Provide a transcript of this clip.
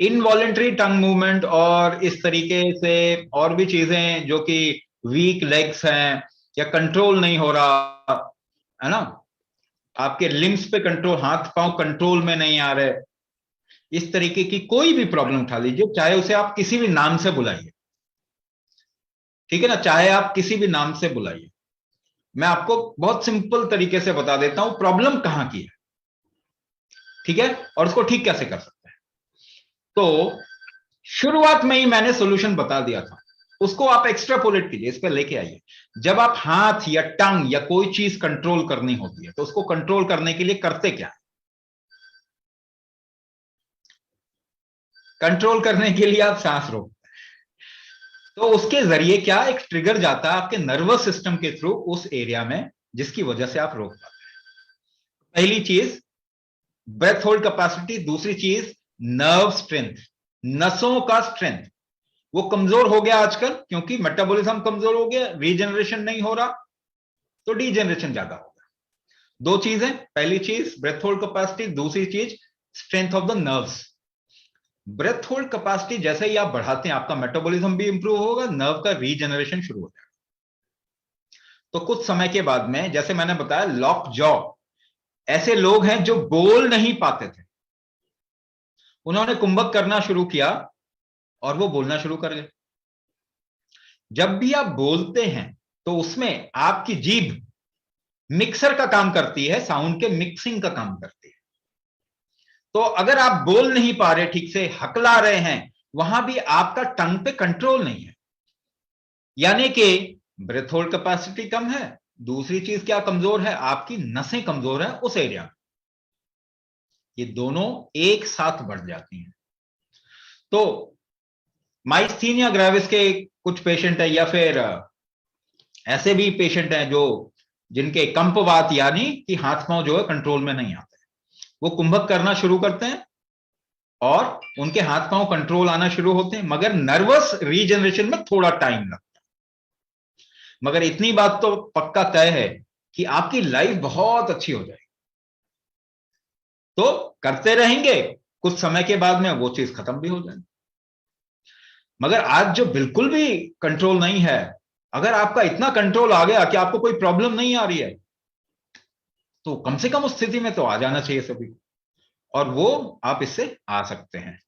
Involuntary टंग movement और इस तरीके से और भी चीजें जो कि वीक लेग्स हैं या कंट्रोल नहीं हो रहा है ना, आपके लिम्स पे कंट्रोल, हाथ पांव कंट्रोल में नहीं आ रहे, इस तरीके की कोई भी प्रॉब्लम उठा लीजिए, चाहे उसे आप किसी भी नाम से बुलाइए, ठीक है ना, चाहे आप किसी भी नाम से बुलाइए। मैं आपको बहुत सिंपल तरीके से बता देता हूं प्रॉब्लम कहां की है, ठीक है, और उसको ठीक कैसे कर सकते हैं। तो शुरुआत में ही मैंने सॉल्यूशन बता दिया था, उसको आप एक्स्ट्रापोलेट कीजिए, इस पे लेके आइए। जब आप हाथ या टंग या कोई चीज कंट्रोल करनी होती है तो उसको कंट्रोल करने के लिए करते क्या है? कंट्रोल करने के लिए आप सांस रोकते हैं, तो उसके जरिए क्या एक ट्रिगर जाता है आपके नर्वस सिस्टम के थ्रू उस एरिया में, जिसकी वजह से आप रोक पाते हैं। पहली चीज ब्रेथ होल्ड कैपेसिटी, दूसरी चीज नर्व स्ट्रेंथ, नसों का स्ट्रेंथ। वो कमजोर हो गया आजकल क्योंकि मेटाबॉलिज्म कमजोर हो गया, रीजनरेशन नहीं हो रहा, तो डीजनरेशन ज्यादा होगा। दो चीजें, पहली चीज ब्रेथ होल्ड कैपेसिटी, दूसरी चीज strength of the nerves. Breath hold capacity जैसे ही आप बढ़ाते हैं आपका मेटाबॉलिज्म भी इंप्रूव होगा, नर्व का रीजनरेशन शुरू हो जाएगा। तो कुछ समय के बाद में, जैसे मैंने बताया लॉक जॉ, ऐसे लोग हैं जो बोल नहीं पाते थे, उन्होंने कुंभक करना शुरू किया और वो बोलना शुरू कर गए। जब भी आप बोलते हैं तो उसमें आपकी जीभ मिक्सर का काम करती है, साउंड के मिक्सिंग का काम करती है। तो अगर आप बोल नहीं पा रहे ठीक से, हकला रहे हैं, वहां भी आपका टंग पे कंट्रोल नहीं है, यानी कि ब्रेथ होल्ड कैपेसिटी कम है। दूसरी चीज क्या कमजोर है? आपकी नसें कमजोर है उस एरिया में। ये दोनों एक साथ बढ़ जाती हैं। तो माइस्थीनिया ग्रेविस के कुछ पेशेंट है, या फिर ऐसे भी पेशेंट हैं जो जिनके कंपवात यानी कि हाथ पांव जो है कंट्रोल में नहीं आते, वो कुंभक करना शुरू करते हैं और उनके हाथ पांव कंट्रोल आना शुरू होते हैं, मगर नर्वस रीजनरेशन में थोड़ा टाइम लगता है। मगर इतनी बात तो पक्का तय है कि आपकी लाइफ बहुत अच्छी हो जाएगी। तो करते रहेंगे, कुछ समय के बाद में वो चीज खत्म भी हो जाएगी। मगर आज जो बिल्कुल भी कंट्रोल नहीं है, अगर आपका इतना कंट्रोल आ गया कि आपको कोई प्रॉब्लम नहीं आ रही है, तो कम से कम उस स्थिति में तो आ जाना चाहिए सभी को, और वो आप इससे आ सकते हैं।